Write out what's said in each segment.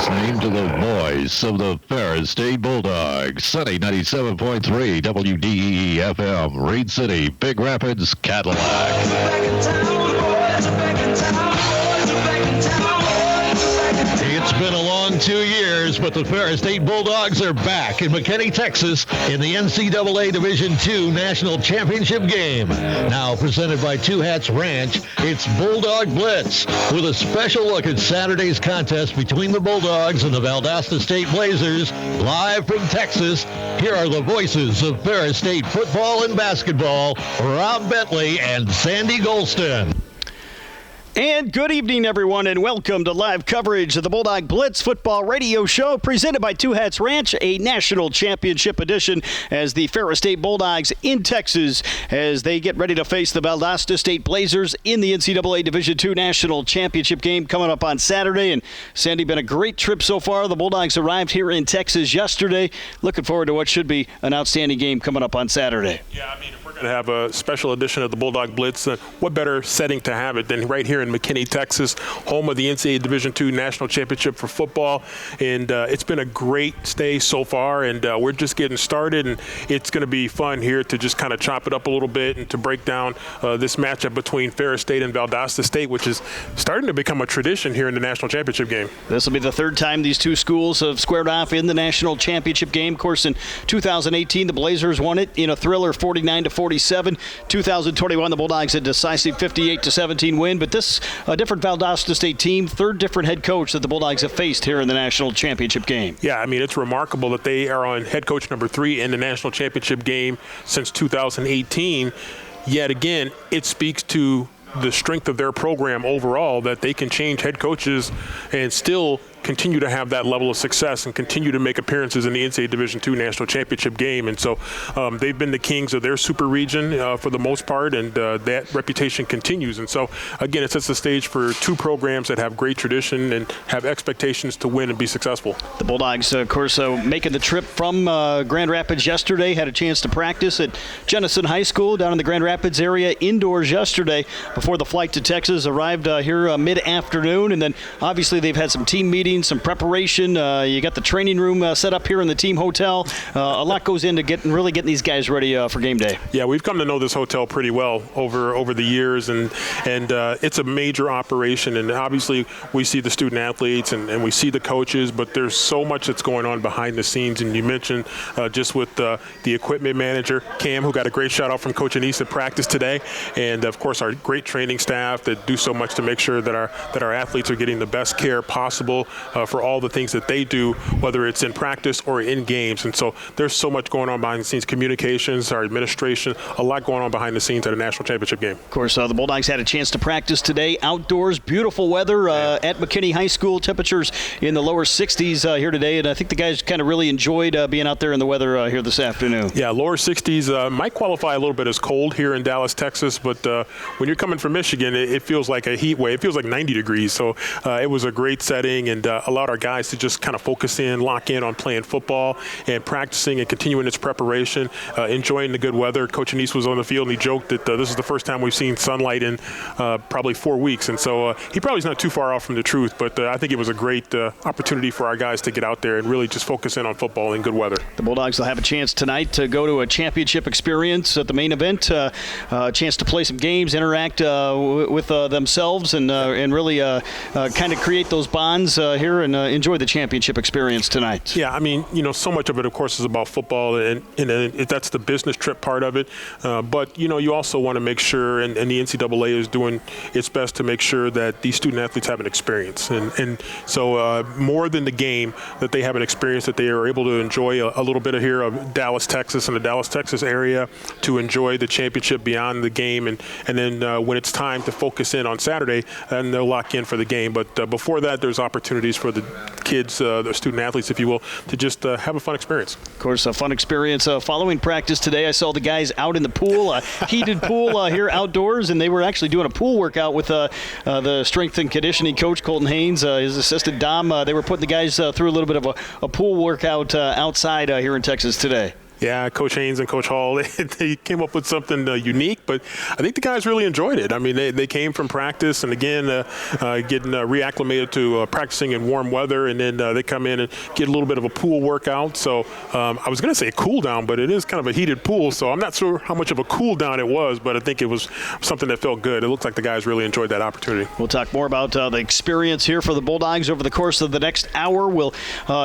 listening to the voice of the Ferris State Bulldogs. Sunny 97.3 WDEE FM, Reed City, Big Rapids, Cadillac. It's been a long 2 years, but the Ferris State Bulldogs are back in McKinney, Texas in the NCAA Division II National Championship game. Now presented by Two Hats Ranch, it's Bulldog Blitz with a special look at Saturday's contest between the Bulldogs and the Valdosta State Blazers. Live from Texas, here are the voices of Ferris State football and basketball, Rob Bentley and Sandy Golston. And good evening, everyone, and welcome to live coverage of the Bulldog Blitz football radio show presented by Two Hats Ranch, a national championship edition as the Ferris State Bulldogs in Texas as they get ready to face the Valdosta State Blazers in the NCAA Division II National Championship game coming up on Saturday. And Sandy, been a great trip so far. The Bulldogs arrived here in Texas yesterday. Looking forward to what should be an outstanding game coming up on Saturday. Yeah, I mean, if we're going to have a special edition of the Bulldog Blitz, what better setting to have it than right here in McKinney, Texas, home of the NCAA Division II National Championship for football. And it's been a great stay so far, and we're just getting started, and it's going to be fun here to just kind of chop it up a little bit and to break down this matchup between Ferris State and Valdosta State, which is starting to become a tradition here in the National Championship game. This will be the third time these two schools have squared off in the National Championship game. Of course, in 2018, the Blazers won it in a thriller 49-47. 2021, the Bulldogs had a decisive 58-17 win, but this a different Valdosta State team, third different head coach that the Bulldogs have faced here in the National Championship game. Yeah, I mean, it's remarkable that they are on head coach number 3 in the National Championship game since 2018. Yet again, it speaks to the strength of their program overall, that they can change head coaches and still continue to have that level of success and continue to make appearances in the NCAA Division II National Championship game. And so they've been the kings of their super region for the most part, and that reputation continues. And so, again, it sets the stage for two programs that have great tradition and have expectations to win and be successful. The Bulldogs, of course, making the trip from Grand Rapids yesterday, had a chance to practice at Jenison High School down in the Grand Rapids area indoors yesterday before the flight to Texas, arrived here mid-afternoon, and then obviously they've had some team meetings, some preparation. You got the training room set up here in the team hotel. A lot goes into getting these guys ready for game day. Yeah, we've come to know this hotel pretty well over the years, and it's a major operation. And obviously, we see the student athletes and we see the coaches, but there's so much that's going on behind the scenes. And you mentioned just with the equipment manager Cam, who got a great shout out from Coach Anise at practice today, and of course our great training staff that do so much to make sure that our athletes are getting the best care possible for all the things that they do, whether it's in practice or in games. And so there's so much going on behind the scenes, communications, our administration, a lot going on behind the scenes at a national championship game. Of course, the Bulldogs had a chance to practice today outdoors. Beautiful weather at McKinney High School. Temperatures in the lower 60s here today, and I think the guys kind of really enjoyed being out there in the weather here this afternoon. Yeah, lower 60s might qualify a little bit as cold here in Dallas, Texas, but when you're coming from Michigan, it feels like a heat wave. It feels like 90 degrees. So it was a great setting, and allowed our guys to just kind of focus in, lock in on playing football and practicing and continuing its preparation, enjoying the good weather. Coach Anise was on the field, and he joked that this is the first time we've seen sunlight in probably 4 weeks. And so he probably is not too far off from the truth, but I think it was a great opportunity for our guys to get out there and really just focus in on football in good weather. The Bulldogs will have a chance tonight to go to a championship experience at the main event, a chance to play some games, interact with themselves, and really kind of create those bonds here and enjoy the championship experience tonight. Yeah, I mean, so much of it, of course, is about football, and that's the business trip part of it. But, you also want to make sure, and the NCAA is doing its best to make sure that these student athletes have an experience. And so more than the game, that they have an experience that they are able to enjoy a little bit of here of Dallas, Texas, and the Dallas, Texas area, to enjoy the championship beyond the game. And then when it's time to focus in on Saturday, and they'll lock in for the game. But before that, there's opportunities for the kids, the student athletes, if you will, to just have a fun experience. Of course, a fun experience. Following practice today, I saw the guys out in the pool, heated pool here outdoors, and they were actually doing a pool workout with the strength and conditioning coach, Colton Haynes, his assistant, Dom. They were putting the guys through a little bit of a pool workout outside here in Texas today. Yeah, Coach Haynes and Coach Hall, they came up with something unique, but I think the guys really enjoyed it. I mean, they came from practice and, again, getting reacclimated to practicing in warm weather, and then they come in and get a little bit of a pool workout. So I was going to say a cool down, but it is kind of a heated pool, so I'm not sure how much of a cool down it was, but I think it was something that felt good. It looked like the guys really enjoyed that opportunity. We'll talk more about the experience here for the Bulldogs over the course of the next hour. We'll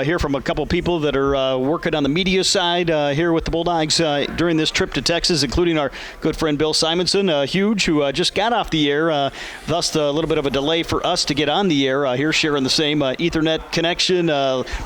hear from a couple people that are working on the media side here with the Bulldogs during this trip to Texas, including our good friend Bill Simonson, Huge, who just got off the air, thus a little bit of a delay for us to get on the air here, sharing the same Ethernet connection,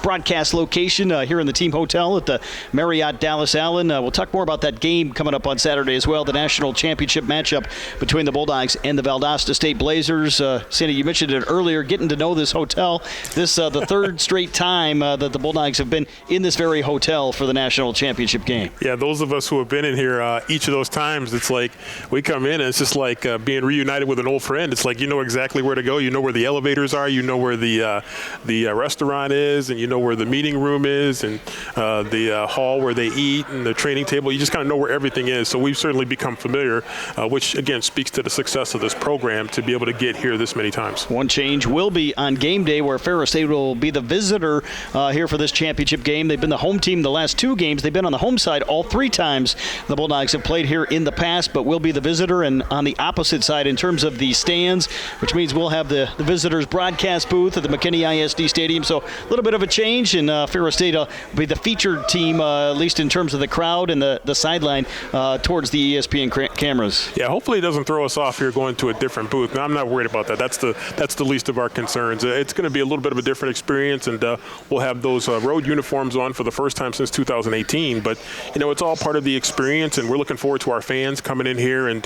broadcast location here in the team hotel at the Marriott Dallas Allen. We'll talk more about that game coming up on Saturday as well, the national championship matchup between the Bulldogs and the Valdosta State Blazers. Sandy, you mentioned it earlier, getting to know this hotel. This the third straight time that the Bulldogs have been in this very hotel for the national championship game. Yeah, those of us who have been in here each of those times, it's like we come in and it's just like being reunited with an old friend. It's like you know exactly where to go. You know where the elevators are. You know where the restaurant is, and you know where the meeting room is, and the hall where they eat, and the training table. You just kind of know where everything is. So we've certainly become familiar, which, again, speaks to the success of this program to be able to get here this many times. One change will be on game day, where Ferris State will be the visitor here for this championship game. They've been the home team the last two games. They've been on the home side all three times the Bulldogs have played here in the past, but will be the visitor and on the opposite side in terms of the stands, which means we'll have the visitors' broadcast booth at the McKinney ISD Stadium. So a little bit of a change, and Ferris State will be the featured team, at least in terms of the crowd and the sideline towards the ESPN cameras. Yeah, hopefully it doesn't throw us off here going to a different booth. Now, I'm not worried about that. That's the least of our concerns. It's going to be a little bit of a different experience, and we'll have those road uniforms on for the first time since 2018. But, you know, it's all part of the experience, and we're looking forward to our fans coming in here and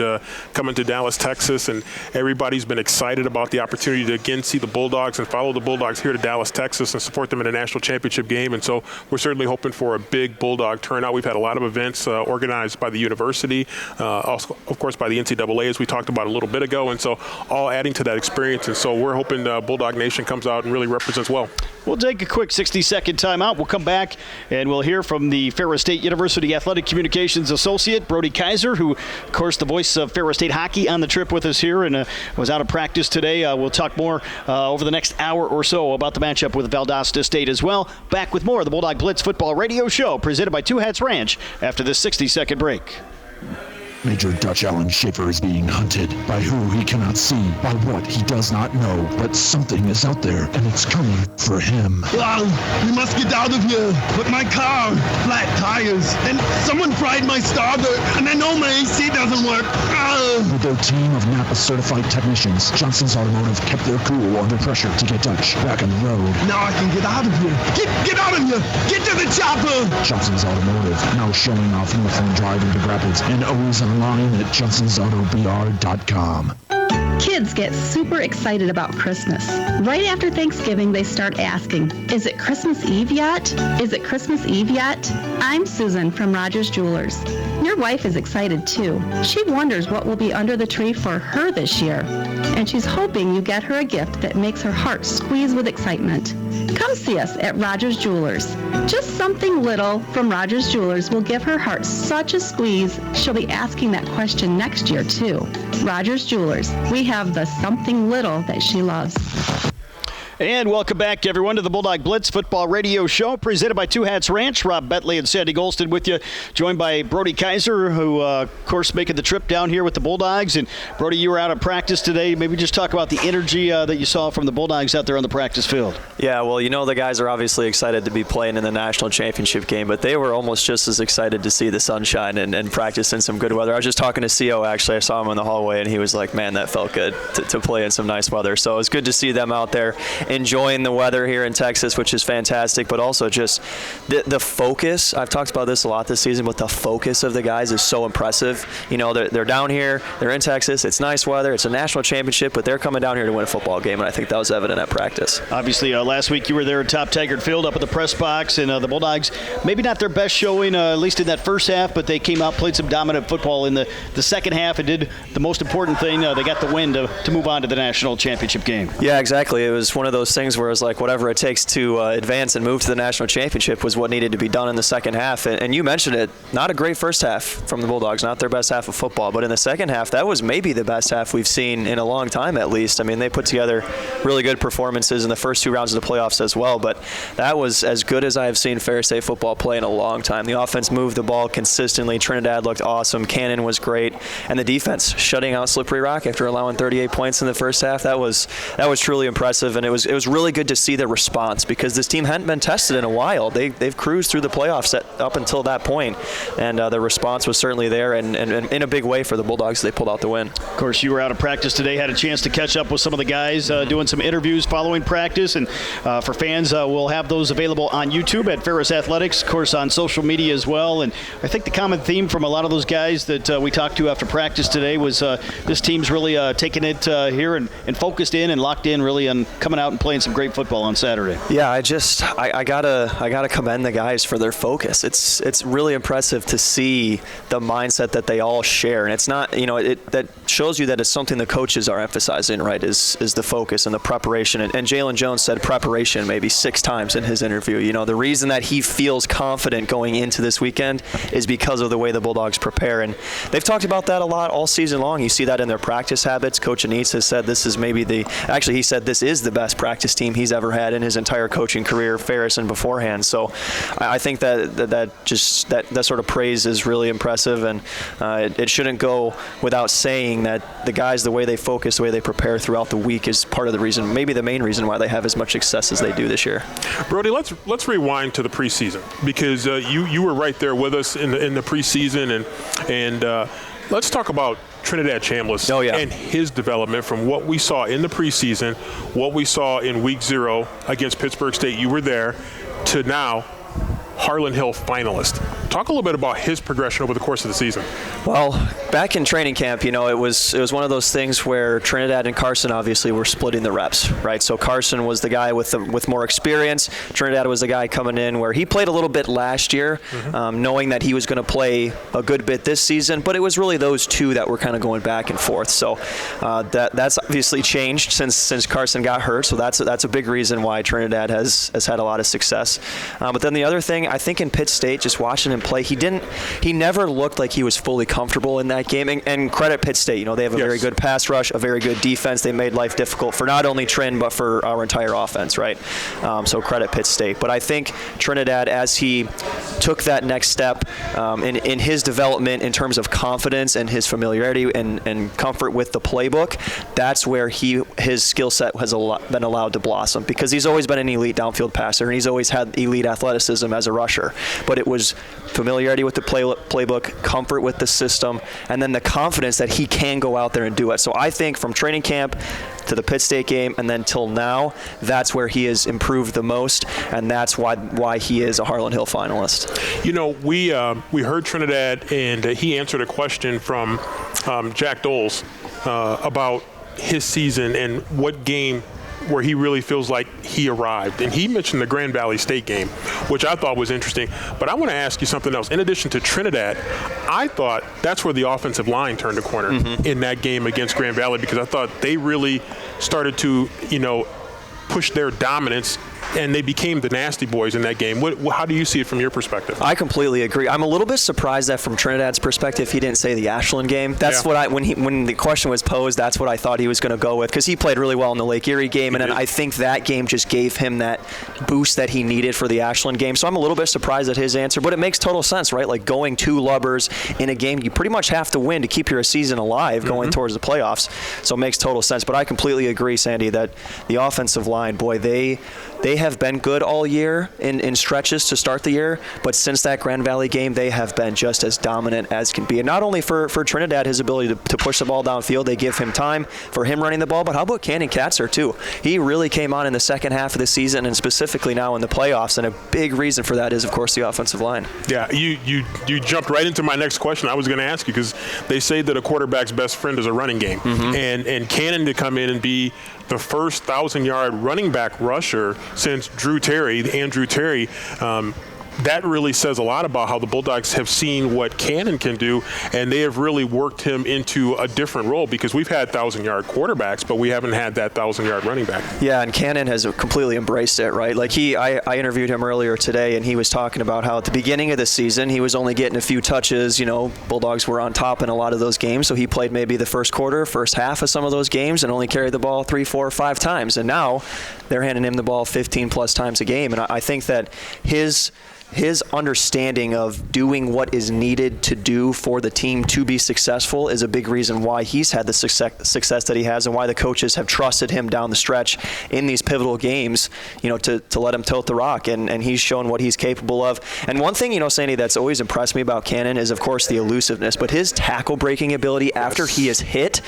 coming to Dallas, Texas. And everybody's been excited about the opportunity to, again, see the Bulldogs and follow the Bulldogs here to Dallas, Texas, and support them in a national championship game. And so we're certainly hoping for a big Bulldog turnout. We've had a lot of events organized by the university, also, of course, by the NCAA, as we talked about a little bit ago. And so all adding to that experience. And so we're hoping Bulldog Nation comes out and really represents well. We'll take a quick 60-second timeout. We'll come back and we'll hear from the Ferris State University Athletic Communications Associate, Brody Kaiser, who, of course, the voice of Ferris State hockey on the trip with us here and was out of practice today. We'll talk more over the next hour or so about the matchup with Valdosta State as well. Back with more of the Bulldog Blitz Football Radio Show presented by Two Hats Ranch after this 60-second break. Major Dutch Allen Schaefer is being hunted by who he cannot see, by what he does not know, but something is out there, and it's coming for him. We must get out of here. But my car, flat tires, and someone fried my starter, and I know my AC doesn't work. With their team of Napa-certified technicians, Johnson's Automotive kept their cool under pressure to get Dutch back on the road. Now I can get out of here. Get out of here. Get to the chopper. Johnson's Automotive, now showing off Northland Drive into Rapids, and always online at johnsonsautobr.com. Kids get super excited about Christmas. Right after Thanksgiving, they start asking, is it Christmas Eve yet? Is it Christmas Eve yet? I'm Susan from Rogers Jewelers. Your wife is excited too. She wonders what will be under the tree for her this year. And she's hoping you get her a gift that makes her heart squeeze with excitement. Come see us at Rogers Jewelers. Just something little from Rogers Jewelers will give her heart such a squeeze, she'll be asking that question next year too. Rogers Jewelers. We have the something little that she loves. And welcome back, everyone, to the Bulldog Blitz Football Radio Show, presented by Two Hats Ranch. Rob Bentley and Sandy Golston with you, joined by Brody Kaiser, who, of course, making the trip down here with the Bulldogs. And, Brody, you were out of practice today. Maybe just talk about the energy that you saw from the Bulldogs out there on the practice field. Yeah, well, you know, the guys are obviously excited to be playing in the national championship game, but they were almost just as excited to see the sunshine and practice in some good weather. I was just talking to CO, actually. I saw him in the hallway, and he was like, man, that felt good to play in some nice weather. So it was good to see them out there enjoying the weather here in Texas, which is fantastic, but also just the focus. I've talked about this a lot this season, but the focus of the guys is so impressive. You know, they're down here, they're in Texas, it's nice weather, it's a national championship, but they're coming down here to win a football game, and I think that was evident at practice. Obviously, last week you were there at Top Taggart Field up at the press box, and the Bulldogs, maybe not their best showing, at least in that first half, but they came out, played some dominant football in the second half, and did the most important thing. They got the win to move on to the national championship game. Yeah, exactly. It was one of those things where it's like whatever it takes to advance and move to the national championship was what needed to be done in the second half. And you mentioned it, not a great first half from the Bulldogs, not their best half of football, but in the second half, that was maybe the best half we've seen in a long time at least. I mean, they put together really good performances in the first 2 rounds of the playoffs as well, but that was as good as I have seen Ferris State football play in a long time. The offense moved the ball consistently. Trinidad looked awesome. Cannon was great. And the defense shutting out Slippery Rock after allowing 38 points in the first half, that was truly impressive. And it was really good to see the response because this team hadn't been tested in a while. They've cruised through the playoffs up until that point, and the response was certainly there, and in a big way for the Bulldogs. They pulled out the win. Of course, you were out of practice today, had a chance to catch up with some of the guys doing some interviews following practice, and for fans, we'll have those available on YouTube at Ferris Athletics, of course on social media as well. And I think the common theme from a lot of those guys that we talked to after practice today was this team's really taking it here and focused in and locked in really on coming out and playing some great football on Saturday. Yeah, I gotta commend the guys for their focus. It's really impressive to see the mindset that they all share, and it's not, that shows you that it's something the coaches are emphasizing, right? Is the focus and the preparation. And Jalen Jones said preparation maybe 6 times in his interview. The reason that he feels confident going into this weekend is because of the way the Bulldogs prepare, and they've talked about that a lot all season long. You see that in their practice habits. Coach Anitz has said this is he said this is the best practice team he's ever had in his entire coaching career, Ferris and beforehand. So I think that sort of praise is really impressive, and it shouldn't go without saying that the guys, the way they focus, the way they prepare throughout the week is part of the reason, maybe the main reason why they have as much success as they do this year. Brody, let's rewind to the preseason because you were right there with us in the preseason, and let's talk about Trinidad Chambliss and his development from what we saw in the preseason, what we saw in week 0 against Pittsburgh State. You were there, to now Harlan Hill finalist. Talk a little bit about his progression over the course of the season. Well, back in training camp, it was one of those things where Trinidad and Carson obviously were splitting the reps, right? So Carson was the guy with more experience. Trinidad was the guy coming in where he played a little bit last year, knowing that he was going to play a good bit this season, but it was really those two that were kind of going back and forth. So that's obviously changed since Carson got hurt. So that's a big reason why Trinidad has had a lot of success. But then the other thing, I think in Pitt State, just watching him play, he never looked like he was fully comfortable in that game. And credit Pitt State, they have a very good pass rush, a very good defense. They made life difficult for not only Trin, but for our entire offense, right? So credit Pitt State. But I think Trinidad, as he took that next step in his development in terms of confidence and his familiarity and comfort with the playbook, that's where his skill set has been allowed to blossom, because he's always been an elite downfield passer and he's always had elite athleticism as a rusher. But it was familiarity with the playbook, comfort with the system, and then the confidence that he can go out there and do it. So I think from training camp to the Pitt State game and then till now, that's where he has improved the most, and that's why he is a Harlan Hill finalist. We heard Trinidad, and he answered a question from Jack Doles about his season and what game where he really feels like he arrived. And he mentioned the Grand Valley State game, which I thought was interesting. But I want to ask you something else. In addition to Trinidad, I thought that's where the offensive line turned a corner in that game against Grand Valley, because I thought they really started to, push their dominance, and they became the nasty boys in that game. How do you see it from your perspective? I completely agree. I'm a little bit surprised that from Trinidad's perspective, he didn't say the Ashland game. That's what when the question was posed, that's what I thought he was going to go with, because he played really well in the Lake Erie game, and then I think that game just gave him that boost that he needed for the Ashland game. So I'm a little bit surprised at his answer, but it makes total sense, right? Like going to Lubbers in a game you pretty much have to win to keep your season alive going towards the playoffs. So it makes total sense. But I completely agree, Sandy, that the offensive line, boy, they have been good all year in stretches to start the year, but since that Grand Valley game, they have been just as dominant as can be. And not only for Trinidad, his ability to push the ball downfield, they give him time for him running the ball, but how about Cannon Katzer too? He really came on in the second half of the season, and specifically now in the playoffs, and a big reason for that is, of course, the offensive line. Yeah, you jumped right into my next question I was going to ask you, because they say that a quarterback's best friend is a running game. And Cannon to come in and be the first 1,000-yard running back rusher since Andrew Terry that really says a lot about how the Bulldogs have seen what Cannon can do, and they have really worked him into a different role, because we've had 1,000-yard quarterbacks, but we haven't had that 1,000-yard running back. Yeah, and Cannon has completely embraced it, right? Like I interviewed him earlier today, and he was talking about how at the beginning of the season he was only getting a few touches. Bulldogs were on top in a lot of those games, so he played maybe the first quarter, first half of some of those games, and only carried the ball 3, 4, 5 times. And now they're handing him the ball 15-plus times a game, and I think that his understanding of doing what is needed to do for the team to be successful is a big reason why he's had the success that he has, and why the coaches have trusted him down the stretch in these pivotal games, to let him tilt the rock, and he's shown what he's capable of. And one thing, Sandy, that's always impressed me about Cannon is, of course, the elusiveness, but his tackle breaking ability after he is hit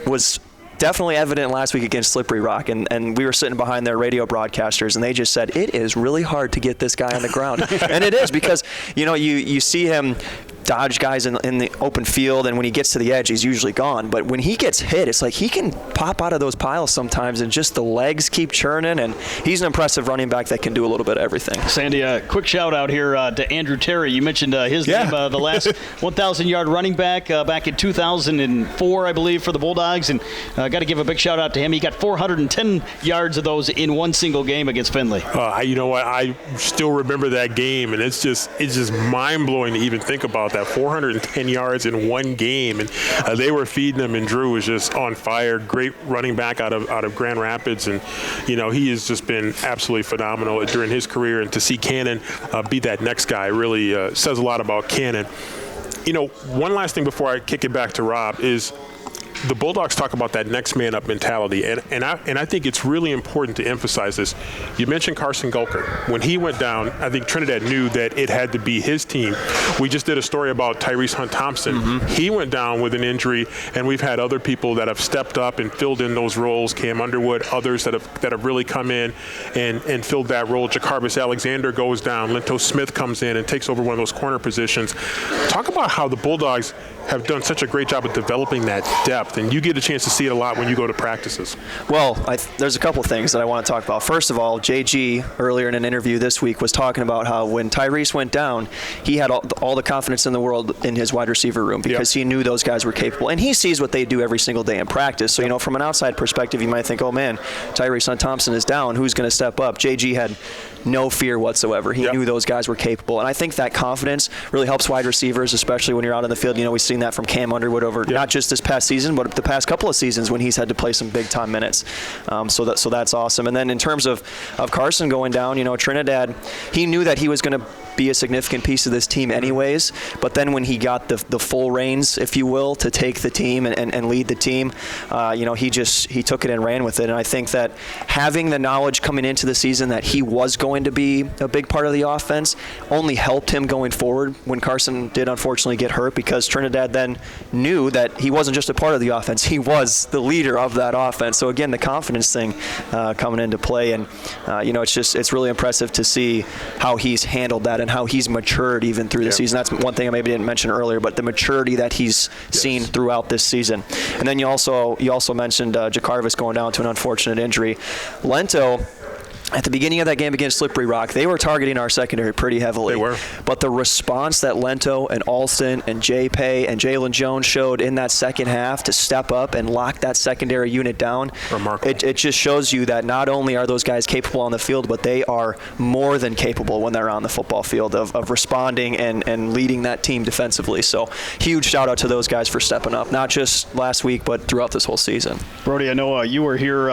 was definitely evident last week against Slippery Rock, and we were sitting behind their radio broadcasters, and they just said, it is really hard to get this guy on the ground. And it is, because you see him dodge guys in the open field, and when he gets to the edge, he's usually gone. But when he gets hit, it's like he can pop out of those piles sometimes, and just the legs keep churning, and he's an impressive running back that can do a little bit of everything. Sandy, a quick shout out here to Andrew Terry. You mentioned his name, the last 1,000-yard running back back in 2004, I believe, for the Bulldogs, and got to give a big shout out to him. He got 410 yards of those in one single game against Findlay. You know what? I still remember that game, and it's just mind-blowing to even think about that. 410 yards in one game, and they were feeding him, and Drew was just on fire. Great running back out of Grand Rapids, and he has just been absolutely phenomenal during his career. And to see Cannon be that next guy really says a lot about Cannon. One last thing before I kick it back to Rob is, the Bulldogs talk about that next man up mentality, and I think it's really important to emphasize this. You mentioned Carson Gulker. When he went down, I think Trinidad knew that it had to be his team. We just did a story about Tyrese Hunt-Thompson. Mm-hmm. He went down with an injury, and we've had other people that have stepped up and filled in those roles. Cam Underwood, others that have really come in and filled that role. Jacarvis Alexander goes down. Lento Smith comes in and takes over one of those corner positions. Talk about how the Bulldogs have done such a great job of developing that depth, and you get a chance to see it a lot when you go to practices. Well, there's a couple things that I want to talk about. First of all, JG, earlier in an interview this week, was talking about how when Tyrese went down, he had all the confidence in the world in his wide receiver room, because he knew those guys were capable. And he sees what they do every single day in practice. So, from an outside perspective, you might think, oh, man, Tyrese Hunt-Thompson is down. Who's going to step up? JG had no fear whatsoever. He knew those guys were capable. And I think that confidence really helps wide receivers, especially when you're out in the field. We've seen that from Cam Underwood over not just this past season, but the past couple of seasons when he's had to play some big-time minutes. So that's awesome. And then in terms of Carson going down, Trinidad, he knew that he was going to be a significant piece of this team anyways, but then when he got the full reins, if you will, to take the team and lead the team, he took it and ran with it. And I think that having the knowledge coming into the season that he was going to be a big part of the offense only helped him going forward when Carson did unfortunately get hurt, because Trinidad then knew that he wasn't just a part of the offense, he was the leader of that offense. So again, the confidence thing coming into play, and it's really impressive to see how he's handled that and how he's matured even through the season. That's one thing I maybe didn't mention earlier, but the maturity that he's seen throughout this season. And then you also mentioned Jacarvis going down to an unfortunate injury. Lento, at the beginning of that game against Slippery Rock, they were targeting our secondary pretty heavily. They were. But the response that Lento and Alston and Jay Pay and Jalen Jones showed in that second half to step up and lock that secondary unit down, remarkable. It just shows you that not only are those guys capable on the field, but they are more than capable when they're on the football field of responding and leading that team defensively. So huge shout out to those guys for stepping up, not just last week, but throughout this whole season. Brody, I know you were here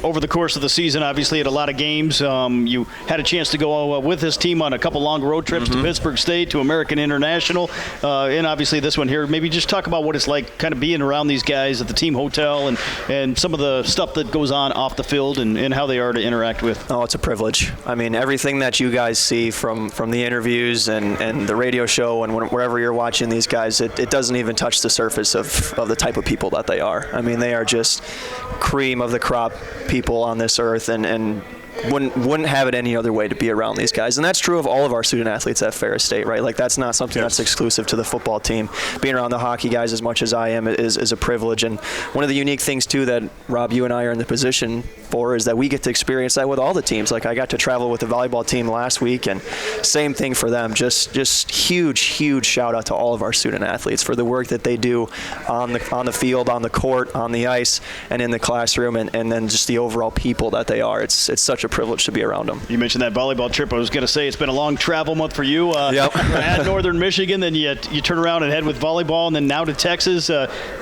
over the course of the season, obviously, at a lot of games. You had a chance to go with this team on a couple long road trips to Pittsburgh State, to American International, and obviously this one here. Maybe just talk about what it's like kind of being around these guys at the team hotel and some of the stuff that goes on off the field and how they are to interact with. Oh, it's a privilege. I mean, everything that you guys see from the interviews and the radio show and wherever you're watching these guys, it doesn't even touch the surface of the type of people that they are. I mean, they are just cream of the crop people on this earth, and wouldn't have it any other way to be around these guys. And that's true of all of our student athletes at Ferris State, right? Like, that's not something that's exclusive to the football team. Being around the hockey guys as much as I am is a privilege. And one of the unique things, too, that, Rob, you and I are in the position for is that we get to experience that with all the teams. Like, I got to travel with the volleyball team last week, and same thing for them. Just huge shout out to all of our student athletes for the work that they do on the field, on the court, on the ice, and in the classroom, and then just the overall people that they are. It's such a privilege to be around them. You mentioned that volleyball trip. I was going to say it's been a long travel month for you. Yep. At Northern Michigan, then you turn around and head with volleyball, and then now to Texas.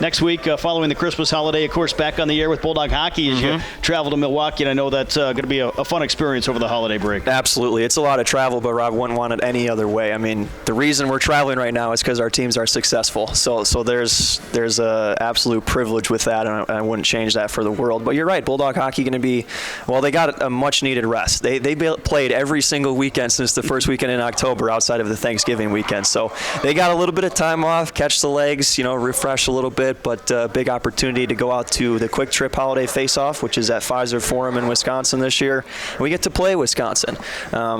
Next week, following the Christmas holiday, of course, back on the air with Bulldog Hockey as you travel to Milwaukee, and I know that's going to be a fun experience over the holiday break. Absolutely. It's a lot of travel, but Rob wouldn't want it any other way. I mean, the reason we're traveling right now is because our teams are successful. So there's a absolute privilege with that, and I wouldn't change that for the world. But you're right, Bulldog Hockey going to be, well, they got a much-needed rest. They played every single weekend since the first weekend in October outside of the Thanksgiving weekend. So they got a little bit of time off, catch the legs, refresh a little bit, but big opportunity to go out to the Quick Trip Holiday Face-Off, which is at Pfizer Forum in Wisconsin this year. And we get to play Wisconsin.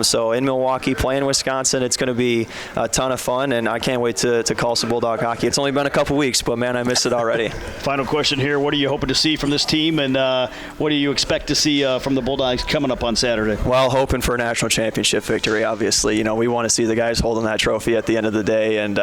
So in Milwaukee, playing Wisconsin, it's going to be a ton of fun, and I can't wait to call some Bulldog Hockey. It's only been a couple weeks, but man, I miss it already. Final question here. What are you hoping to see from this team, and what do you expect to see from the Bulldogs coming up on Saturday? Well, hoping for a national championship victory, obviously. We want to see the guys holding that trophy at the end of the day, and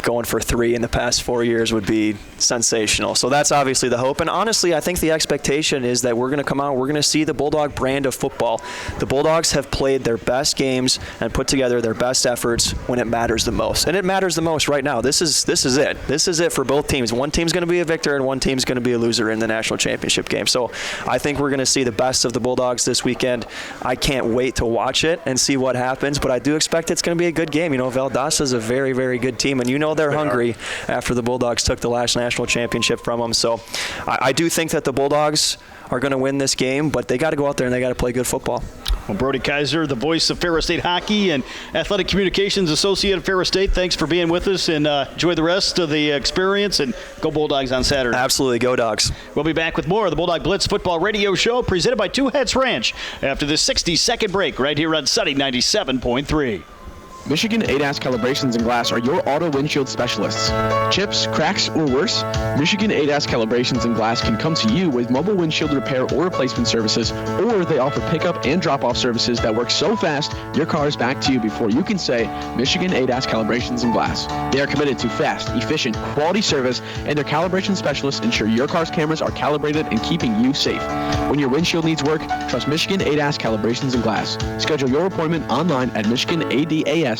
going for 3 in the past 4 years would be sensational. So that's obviously the hope. And honestly, I think the expectation is that we're going to come out, we're going to see the Bulldog brand of football. The Bulldogs have played their best games and put together their best efforts when it matters the most. And it matters the most right now. This is it. This is it for both teams. One team's going to be a victor and one team's going to be a loser in the national championship game. So I think we're going to see the best of the Bulldogs this weekend. I can't wait to watch it and see what happens, but I do expect it's going to be a good game. Valdosta is a very, very good team, and they're hungry after the Bulldogs took the last national championship from them. So I do think that the Bulldogs are going to win this game, but they got to go out there and they got to play good football. Well, Brody Kaiser, the voice of Ferris State Hockey and Athletic Communications Associate at Ferris State, thanks for being with us, and enjoy the rest of the experience, and go Bulldogs on Saturday. Absolutely. Go Dogs. We'll be back with more of the Bulldog Blitz Football Radio Show presented by Two Hats Ranch after this 60-second break right here on Sunny 97.3. Michigan ADAS Calibrations and Glass are your auto windshield specialists. Chips, cracks, or worse? Michigan ADAS Calibrations and Glass can come to you with mobile windshield repair or replacement services, or they offer pickup and drop-off services that work so fast your car is back to you before you can say Michigan ADAS Calibrations and Glass. They are committed to fast, efficient, quality service, and their calibration specialists ensure your car's cameras are calibrated and keeping you safe. When your windshield needs work, trust Michigan ADAS Calibrations and Glass. Schedule your appointment online at michiganadas.com.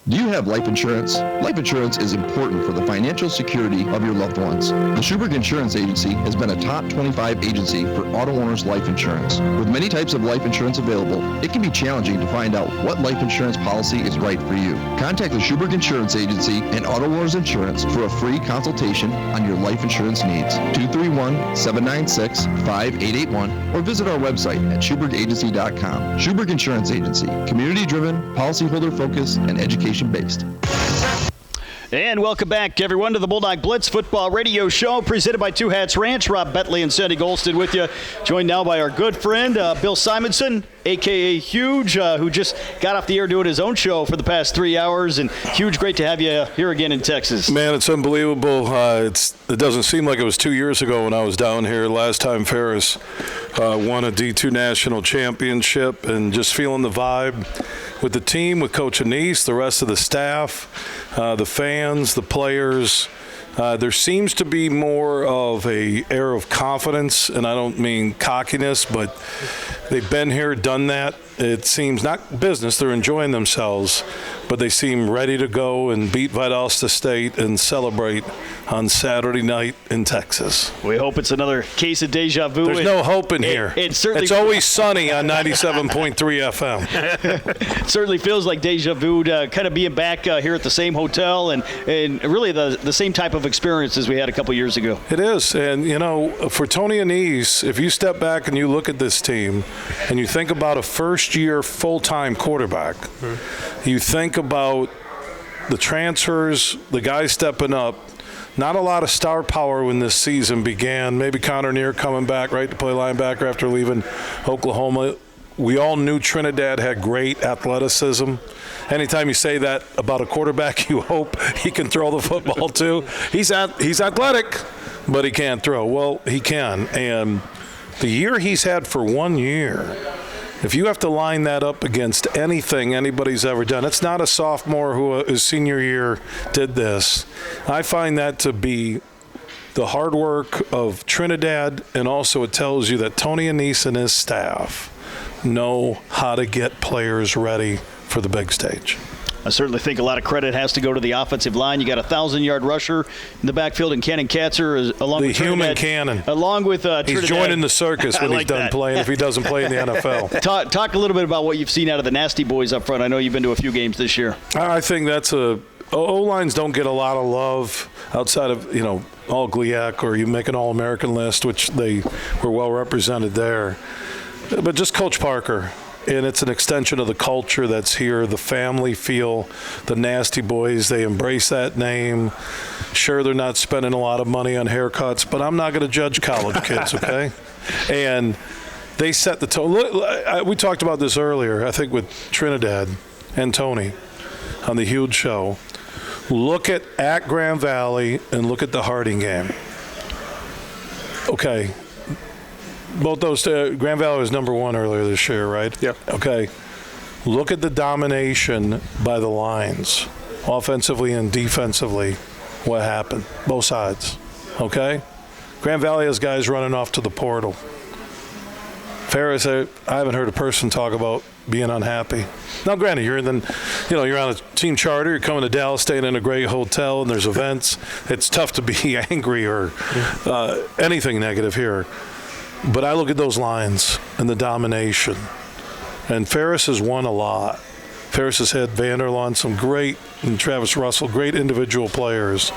Do you have life insurance? Life insurance is important for the financial security of your loved ones. The Schuberg Insurance Agency has been a top 25 agency for auto owners' life insurance. With many types of life insurance available, it can be challenging to find out what life insurance policy is right for you. Contact the Schuberg Insurance Agency and Auto Owners Insurance for a free consultation on your life insurance needs. 231-796-5881 or visit our website at SchubergAgency.com. Schuberg Insurance Agency, community-driven, policyholder-focused, and education-based. And welcome back, everyone, to the Bulldog Blitz Football Radio Show presented by Two Hats Ranch. Rob Bentley and Sandy Golston with you, joined now by our good friend Bill Simonson, a.k.a. Huge, who just got off the air doing his own show for the past 3 hours. And Huge, great to have you here again in Texas. Man, it's unbelievable. It doesn't seem like it was 2 years ago when I was down here. Last time Ferris won a D2 national championship, and just feeling the vibe with the team, with Coach Anise, the rest of the staff, the fans, the players. There seems to be more of a air of confidence, and I don't mean cockiness, but they've been here, done that. It seems not business, they're enjoying themselves, but they seem ready to go and beat Valdosta State and celebrate on Saturday night in Texas. We hope it's another case of deja vu. There's no hope in here. It's always sunny on 97.3 FM. It certainly feels like deja vu, kind of being back here at the same hotel and really the same type of experiences we had a couple years ago. It is. And, for Tony Anise, if you step back and you look at this team and you think about a first-year full-time quarterback, you think about the transfers, the guys stepping up, Not a lot of star power when this season began. Maybe Connor Neer coming back, right, to play linebacker after leaving Oklahoma. We all knew Trinidad had great athleticism. Anytime you say that about a quarterback, you hope he can throw the football too. He's athletic, but he can't throw. Well, he can. And the year he's had for 1 year, if you have to line that up against anything anybody's ever done, it's not a sophomore who his senior year did this. I find that to be the hard work of Trinidad, and also it tells you that Tony Annese and his staff know how to get players ready for the big stage. I certainly think a lot of credit has to go to the offensive line. You got a 1,000-yard rusher in the backfield, and Cannon Katzer along the with human Trinidad, cannon. Along with Trinidad. He's joining the circus when he's done playing. If he doesn't play in the NFL. Talk a little bit about what you've seen out of the Nasty Boys up front. I know you've been to a few games this year. I think that's O-lines don't get a lot of love outside of all GLIAC, or you make an All-American list, which they were well represented there. But just Coach Parker. And it's an extension of the culture that's here, the family feel, the Nasty Boys. They embrace that name. Sure, they're not spending a lot of money on haircuts, but I'm not going to judge college kids, okay? And they set the tone. Look, we talked about this earlier, I think, with Trinidad and Tony on the huge show. Look at Grand Valley and look at the Harding game. Okay. Both those, Grand Valley was number 1 earlier this year, right? Yep. Okay. Look at the domination by the lines, offensively and defensively. What happened? Both sides. Okay? Grand Valley has guys running off to the portal. Ferris, I haven't heard a person talk about being unhappy. Now, granted, you're on a team charter. You're coming to Dallas, staying in a great hotel, and there's events. It's tough to be angry or anything negative here. But I look at those lines and the domination. And Ferris has won a lot. Ferris has had Vanderlaan, some great, and Travis Russell, great individual players.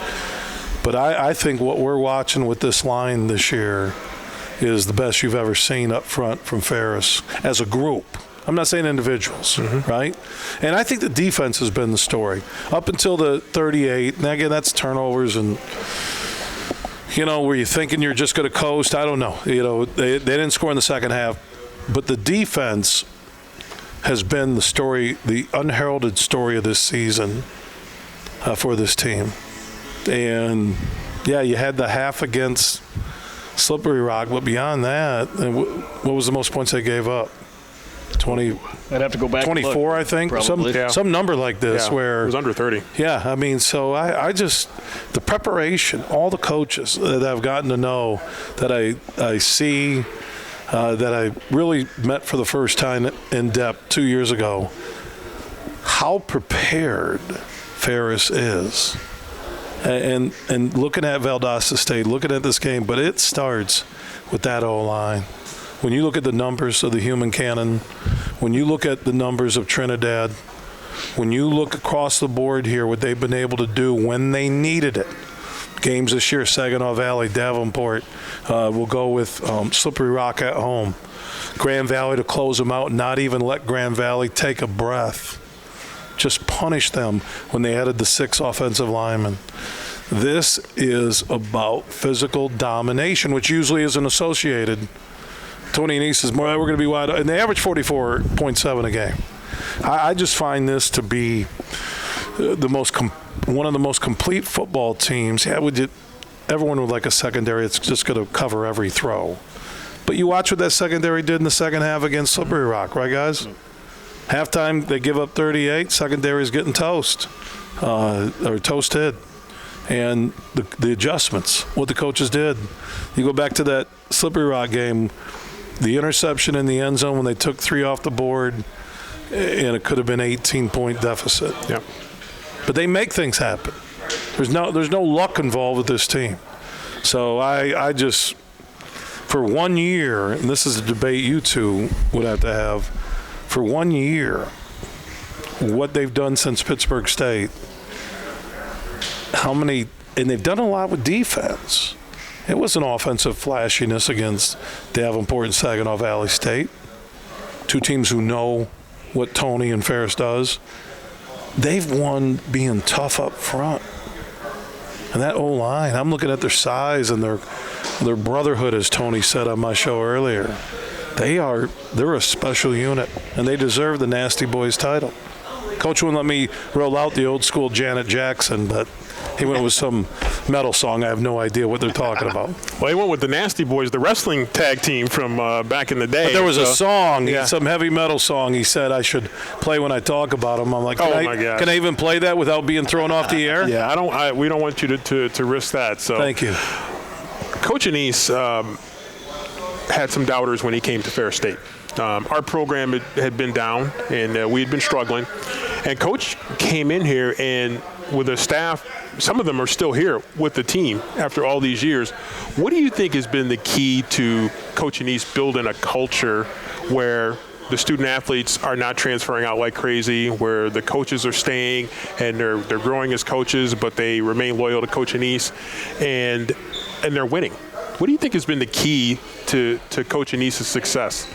But I think what we're watching with this line this year is the best you've ever seen up front from Ferris as a group. I'm not saying individuals, right? And I think the defense has been the story. Up until the 38, and again, that's turnovers and were you thinking you're just going to coast? I don't know. They didn't score in the second half. But the defense has been the story, the unheralded story of this season for this team. And, yeah, you had the half against Slippery Rock. But beyond that, what was the most points they gave up? 20. I'd have to go back 24, and look. I think. Probably. Some number like this where it was under 30. Yeah, I mean, so I just the preparation, all the coaches that I've gotten to know, that I see, that I really met for the first time in depth 2 years ago, how prepared Ferris is. And looking at Valdosta State, looking at this game, but it starts with that O-line. When you look at the numbers of the human cannon, when you look at the numbers of Trinidad, when you look across the board here, what they've been able to do when they needed it. Games this year, Saginaw Valley, Davenport, we'll go with Slippery Rock at home. Grand Valley to close them out, not even let Grand Valley take a breath. Just punish them when they added the 6 offensive linemen. This is about physical domination, which usually isn't associated. Tony Annese is more, we're going to be wide, and they average 44.7 a game. I just find this to be one of the most complete football teams. Yeah, everyone would like a secondary that's just going to cover every throw. But you watch what that secondary did in the second half against Slippery Rock, right, guys? Halftime, they give up 38. Secondary's getting toast, or toasted. And the adjustments, what the coaches did. You go back to that Slippery Rock game, the interception in the end zone when they took 3 off the board, and it could have been 18-point deficit. Yep. But they make things happen. There's no luck involved with this team. So I just, for 1 year, and this is a debate you two would have to have, for 1 year, what they've done since Pittsburgh State, and they've done a lot with defense. It wasn't offensive flashiness against Davenport and Saginaw Valley State, 2 teams who know what Tony and Ferris does. They've won being tough up front. And that O-line, I'm looking at their size and their brotherhood, as Tony said on my show earlier. They're a special unit, and they deserve the Nasty Boys title. Coach wouldn't let me roll out the old school Janet Jackson, but he went with some metal song. I have no idea what they're talking about. Well, he went with the Nasty Boys, the wrestling tag team from back in the day. But there was a song, some heavy metal song he said I should play when I talk about him. I'm like, can I even play that without being thrown off the air? Yeah, we don't want you to risk that. So thank you. Coach Anise had some doubters when he came to Ferris State. Our program had been down, and we had been struggling. And Coach came in here, and with a staff, some of them are still here with the team after all these years. What do you think has been the key to Coach Anise building a culture where the student athletes are not transferring out like crazy, where the coaches are staying and they're growing as coaches, but they remain loyal to Coach Anise, and they're winning? What do you think has been the key to Coach Anise's success?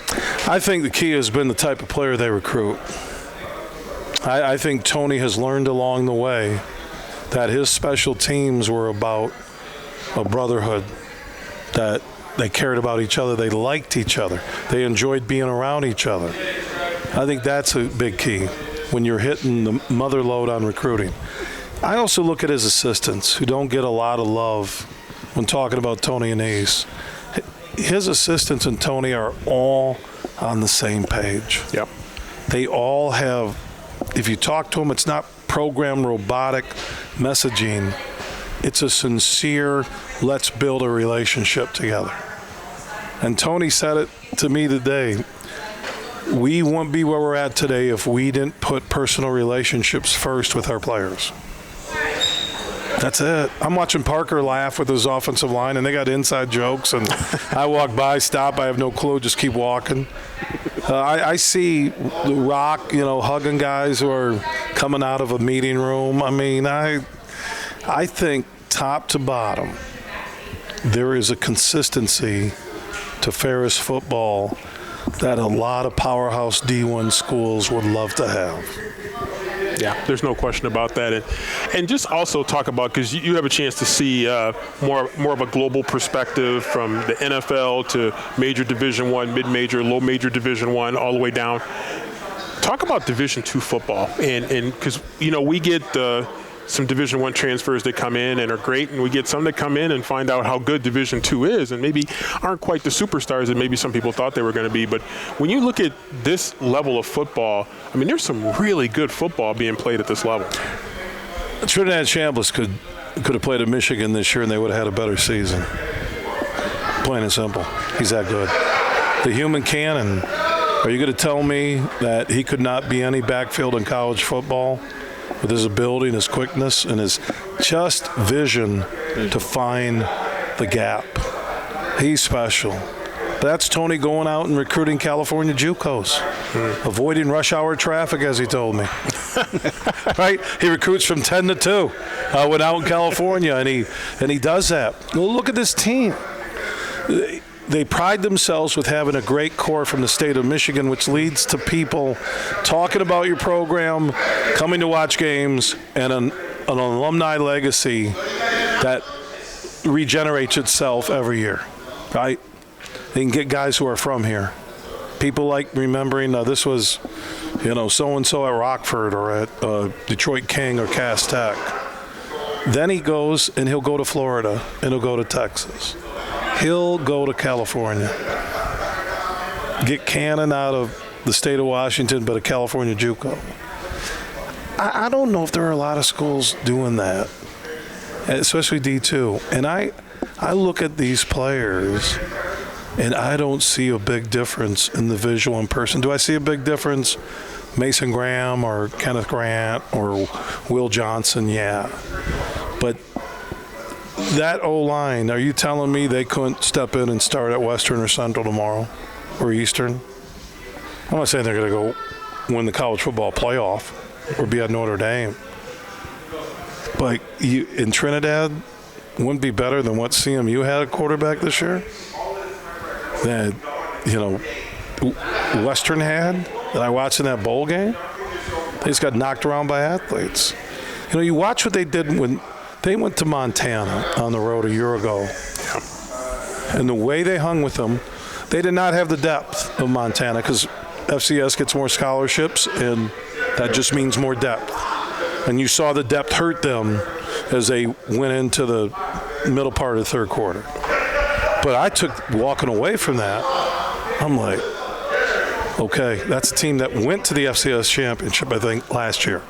I think the key has been the type of player they recruit. I think Tony has learned along the way that his special teams were about a brotherhood, that they cared about each other, they liked each other, they enjoyed being around each other. I think that's a big key when you're hitting the mother load on recruiting. I also look at his assistants who don't get a lot of love when talking about Tony Anise. His assistants and Tony are all on the same page. Yep. They all have, if you talk to them, it's not program robotic messaging. It's a sincere, let's build a relationship together. And Tony said it to me today. We wouldn't be where we're at today if we didn't put personal relationships first with our players. That's it. I'm watching Parker laugh with his offensive line, and they got inside jokes, and I walk by, stop, I have no clue, just keep walking. I see The Rock, hugging guys who are coming out of a meeting room. I mean, I think top to bottom, there is a consistency to Ferris football that a lot of powerhouse D1 schools would love to have. Yeah, there's no question about that. And just also talk about, because you have a chance to see more of a global perspective from the NFL to major Division I, mid-major, low major Division I, all the way down. Talk about Division II football. And because, we get some Division I transfers that come in and are great, and we get some that come in and find out how good Division II is and maybe aren't quite the superstars that maybe some people thought they were going to be. But when you look at this level of football, I mean, there's some really good football being played at this level. Trinidad Chambliss could have played at Michigan this year and they would have had a better season. Plain and simple. He's that good. The human cannon. Are you going to tell me that he could not be any backfield in college football with his ability and his quickness and his just vision to find the gap? He's special. That's Tony going out and recruiting California JUCOs, avoiding rush hour traffic, as he told me. Right? He recruits from 10 to 2 when out in California, and he does that. Well, look at this team. They pride themselves with having a great core from the state of Michigan, which leads to people talking about your program, coming to watch games, and an alumni legacy that regenerates itself every year, right? They can get guys who are from here. People like remembering this was, so-and-so at Rockford or at Detroit King or Cass Tech. Then he goes and he'll go to Florida and he'll go to Texas. He'll go to California. Get Cannon out of the state of Washington, but a California JUCO. I don't know if there are a lot of schools doing that, especially D2. And I look at these players, and I don't see a big difference in the visual in person. Do I see a big difference? Mason Graham or Kenneth Grant or Will Johnson? Yeah. But that O-line, are you telling me they couldn't step in and start at Western or Central tomorrow or Eastern? I'm not saying they're going to go win the college football playoff or be at Notre Dame. But in Trinidad, wouldn't be better than what CMU had at quarterback this year? That, Western had, that I watched in that bowl game? They just got knocked around by athletes. You watch what they did when They went to Montana on the road a year ago. And the way they hung with them, they did not have the depth of Montana because FCS gets more scholarships, and that just means more depth. And you saw the depth hurt them as they went into the middle part of the third quarter. But I took walking away from that, I'm like, okay, that's a team that went to the FCS championship, I think, last year.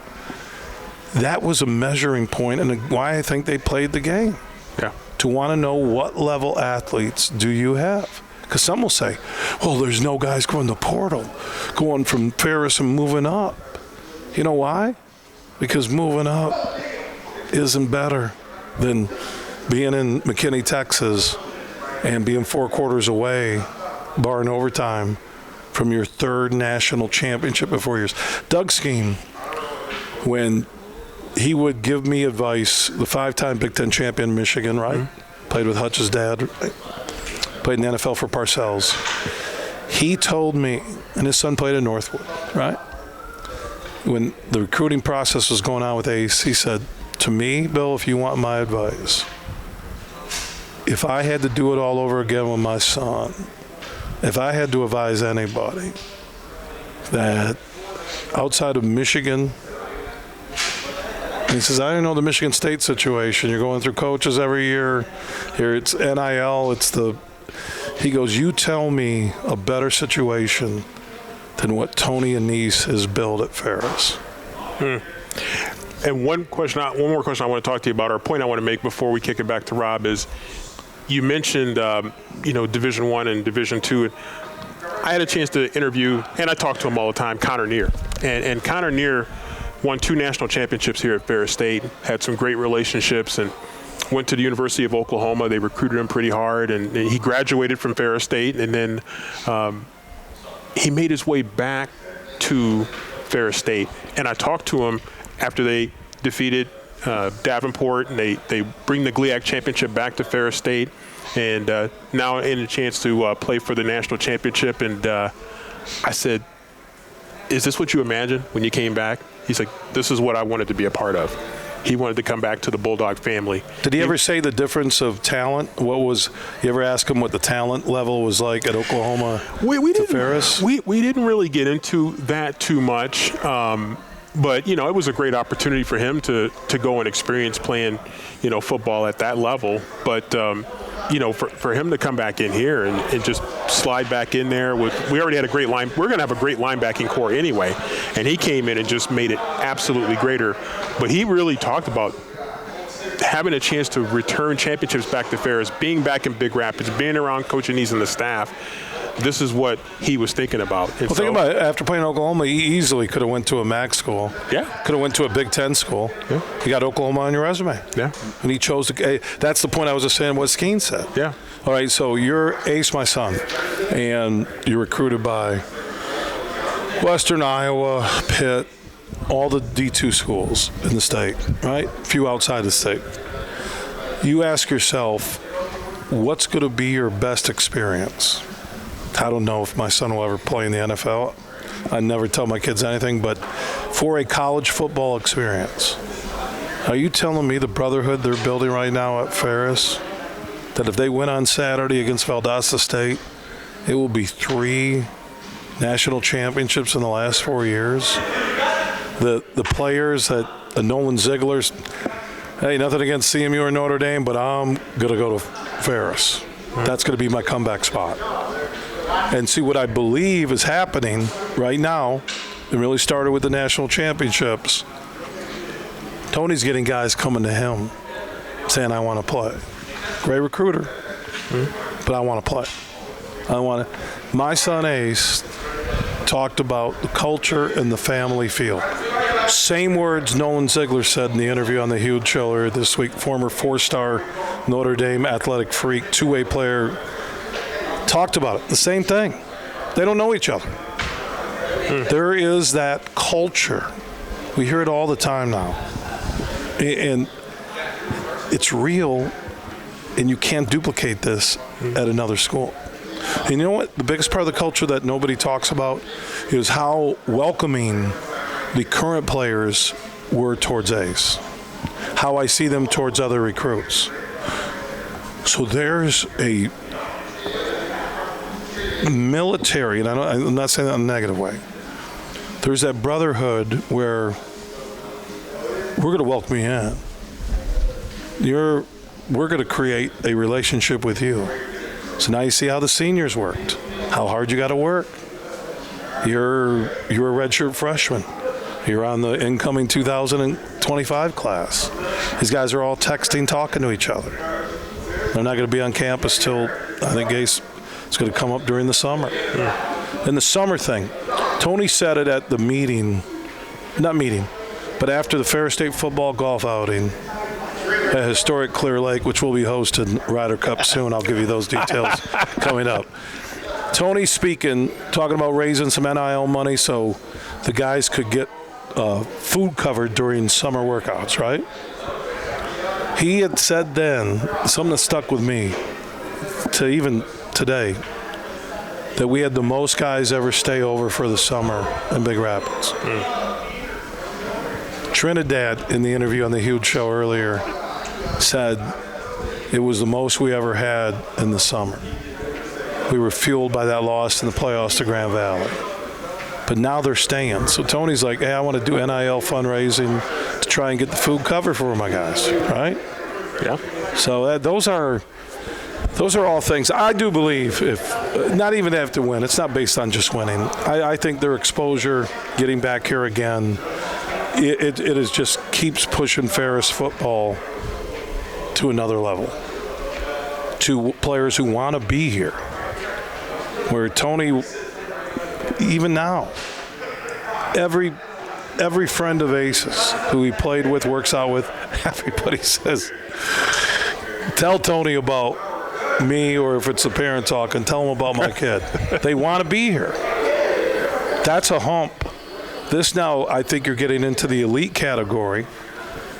That was a measuring point and why I think they played the game. Yeah. To want to know what level athletes do you have. Because some will say, well, there's no guys going to portal, going from Ferris and moving up. You know why? Because moving up isn't better than being in McKinney, Texas, and being 4 quarters away, barring overtime, from your 3rd national championship in 4 years. Doug Skeen, when he would give me advice, the 5-time Big Ten champion Michigan, right? Mm-hmm. Played with Hutch's dad, played in the NFL for Parcells. He told me, and his son played in Northwood, right? When the recruiting process was going on with Ace, he said, to me, Bill, if you want my advice, if I had to do it all over again with my son, if I had to advise anybody that outside of Michigan, he says, I didn't know the Michigan State situation. You're going through coaches every year. Here it's NIL. He goes, you tell me a better situation than what Tony Anise has built at Ferris. And one more question I want to talk to you about, or a point I want to make before we kick it back to Rob is, you mentioned, Division I and Division II. I had a chance to interview, and I talk to him all the time, Connor Neer. And Connor Neer won 2 national championships here at Ferris State, had some great relationships, and went to the University of Oklahoma. They recruited him pretty hard, and he graduated from Ferris State, and then he made his way back to Ferris State. And I talked to him after they defeated Davenport, and they bring the GLIAC championship back to Ferris State, and now in a chance to play for the national championship. And I said, is this what you imagined when you came back? He's like, this is what I wanted to be a part of. He wanted to come back to the Bulldog family. Did he ever say the difference of talent? You ever ask him what the talent level was like at Oklahoma to Ferris? We didn't really get into that too much. But, it was a great opportunity for him to go and experience playing, football at that level. But, for him to come back in here and just slide back in there we already had a great line. We're going to have a great linebacking core anyway. And he came in and just made it absolutely greater. But he really talked about having a chance to return championships back to Ferris, being back in Big Rapids, being around Coach Anise and the staff. This is what he was thinking about. And think about it. After playing Oklahoma, he easily could have went to a MAC school. Yeah. Could have went to a Big Ten school. Yeah. You got Oklahoma on your resume. Yeah. And he chose to. That's the point I was just saying what Skeen said. Yeah. All right, so you're Ace, my son, and you're recruited by Western Iowa, Pitt, all the D2 schools in the state, right? A few outside the state. You ask yourself, what's going to be your best experience? I don't know if my son will ever play in the NFL. I never tell my kids anything, but for a college football experience, are you telling me the brotherhood they're building right now at Ferris, that if they win on Saturday against Valdosta State, it will be 3 national championships in the last 4 years? The players that Nolan Ziegler's, hey, nothing against CMU or Notre Dame, but I'm going to go to Ferris. That's going to be my comeback spot. And see what I believe is happening right now. It really started with the national championships. Tony's getting guys coming to him saying, I want to play. Great recruiter, but I want to play. My son Ace talked about the culture and the family feel. Same words Nolan Ziegler said in the interview on the Huge Show earlier this week, former 4-star Notre Dame athletic freak, 2-way player, talked about it. The same thing. They don't know each other. There is that culture. We hear it all the time now. And it's real, and you can't duplicate this at another school. And you know what? The biggest part of the culture that nobody talks about is how welcoming the current players were towards Ace. how I see them towards other recruits. So there's a military, and I'm not saying that in a negative way. There's that brotherhood where we're going to welcome you in. We're going to create a relationship with you. So now you see how the seniors worked, how hard you got to work. You're a redshirt freshman. You're on the incoming 2025 class. These guys are all texting, talking to each other. They're not going to be on campus till, I think, it's going to come up during the summer. Yeah. And the summer thing, Tony said it at the but after the Ferris State football golf outing at historic Clear Lake, which will be hosted Ryder Cup soon. I'll give you those details coming up. Tony speaking, talking about raising some NIL money so the guys could get food covered during summer workouts, right? He had said then, something that stuck with me to even today, that we had the most guys ever stay over for the summer in Big Rapids. Trinidad, in the interview on the Huge Show earlier, said it was the most we ever had in the summer. We were fueled by that loss in the playoffs to Grand Valley. But now they're staying. So Tony's like, hey, I want to do NIL fundraising to try and get the food covered for my guys, right? Yeah. So those are all things. I do believe if not even have to win, it's not based on just winning. I think their exposure, getting back here again, it is just keeps pushing Ferris football to another level, to players who want to be here. Where Tony, even now, every friend of Ace's who he played with, works out with, everybody says, tell Tony about me, or if it's the parent talking, tell them about my kid. They want to be here. That's a hump. This now, I think you're getting into the elite category.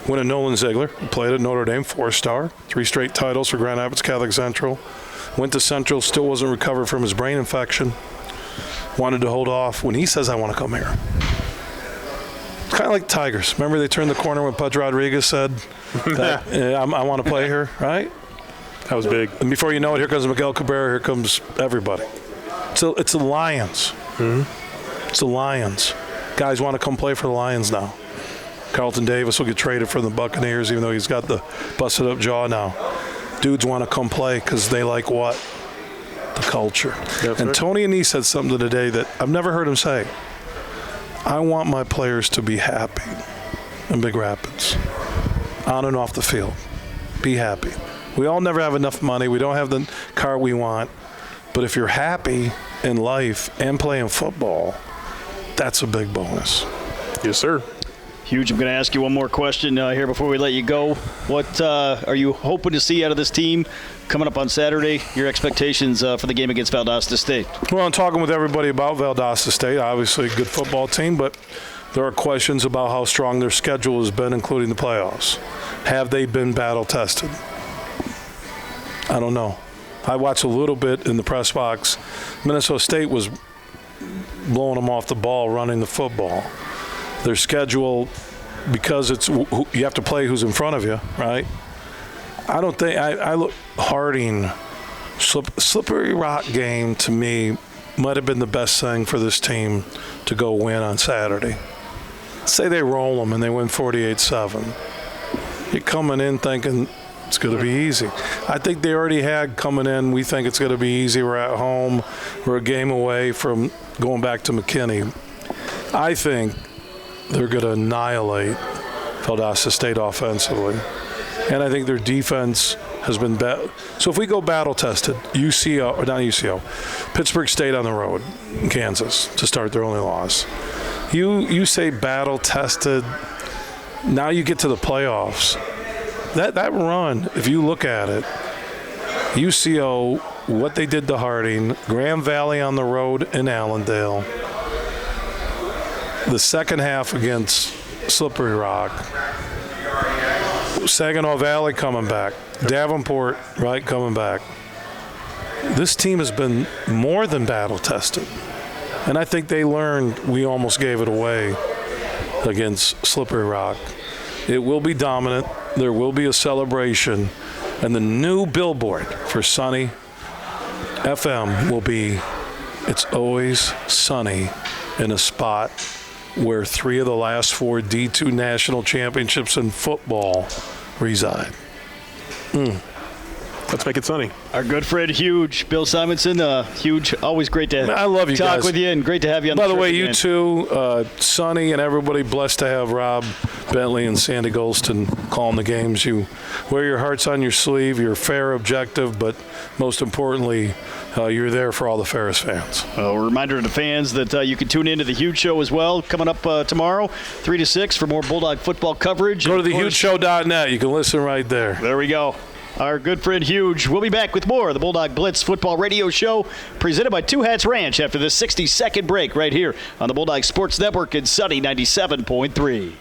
Winning Nolan Ziegler, played at Notre Dame, 4-star, 3 straight titles for Grand Rapids Catholic Central. Went to Central, still wasn't recovered from his brain infection. Wanted to hold off. When he says, I want to come here. It's kind of like Tigers. Remember they turned the corner when Pudge Rodriguez said, that, I want to play here, right? That was big. And before you know it, here comes Miguel Cabrera, here comes everybody. So it's the Lions. Mm-hmm. It's the Lions. Guys want to come play for the Lions now. Carlton Davis will get traded from the Buccaneers, even though he's got the busted up jaw now. Dudes want to come play because they like what? The culture. That's and right. Tony Anise said something today that I've never heard him say. I want my players to be happy in Big Rapids, on and off the field. Be happy. We all never have enough money. We don't have the car we want. But if you're happy in life and playing football, that's a big bonus. Yes, sir. Huge. I'm going to ask you one more question here before we let you go. What are you hoping to see out of this team coming up on Saturday? Your expectations for the game against Valdosta State? Well, I'm talking with everybody about Valdosta State. Obviously a good football team, but there are questions about how strong their schedule has been, including the playoffs. Have they been battle-tested? I don't know. I watched a little bit in the press box. Minnesota State was blowing them off the ball, running the football. Their schedule, because it's you have to play who's in front of you, right? I don't think I look Harding, Slippery Rock game to me might have been the best thing for this team to go win on Saturday. Say they roll them and they win 48-7. You're coming in thinking it's going to be easy. I think they already had coming in. We think it's going to be easy. We're at home. We're a game away from going back to McKinney. I think they're going to annihilate Valdosta State offensively. And I think their defense has been better. So if we go battle-tested, Pittsburgh State on the road in Kansas to start their only loss. You say battle-tested, now you get to the playoffs. That run, if you look at it, UCO, what they did to Harding, Grand Valley on the road in Allendale, the second half against Slippery Rock, Saginaw Valley coming back, Davenport, right, coming back. This team has been more than battle-tested. And I think they learned we almost gave it away against Slippery Rock. It will be dominant. There will be a celebration. And the new billboard for Sunny FM will be, "It's always sunny in a spot where 3 of the last 4 D2 national championships in football reside." Let's make it sunny. Our good friend, Huge, Bill Simonson, Huge, always great to I love you talk guys. with you and great to have you on By the the way, trip you again. too, Sonny and everybody, blessed to have Rob Bentley and Sandy Golston calling the games. You wear your hearts on your sleeve. You're fair, objective, but most importantly, you're there for all the Ferris fans. A reminder to the fans that you can tune into the Huge Show as well, coming up tomorrow, 3 to 6 for more Bulldog football coverage. Go to thehugeshow.net. You can listen right there. There we go. Our good friend Huge. We'll be back with more of the Bulldog Blitz football radio show presented by Two Hats Ranch after this 60-second break right here on the Bulldog Sports Network in Sunny 97.3.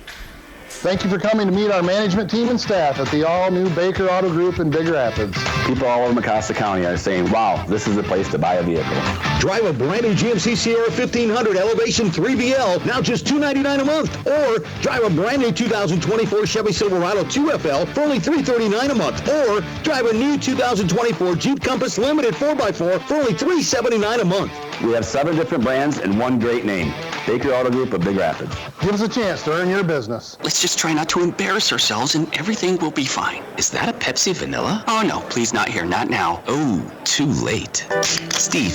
Thank you for coming to meet our management team and staff at the all-new Baker Auto Group in Big Rapids. People all over Valdosta County are saying, wow, this is the place to buy a vehicle. Drive a brand new GMC Sierra 1500 Elevation 3BL, now just $299 a month. Or drive a brand new 2024 Chevy Silverado 2FL for only $339 a month. Or drive a new 2024 Jeep Compass Limited 4x4 for only $379 a month. We have 7 different brands and one great name, Baker Auto Group of Big Rapids. Give us a chance to earn your business. Let's just try not to embarrass ourselves and everything will be fine. Is that a Pepsi Vanilla? Oh no, please not here, not now. Oh, too late. Steve,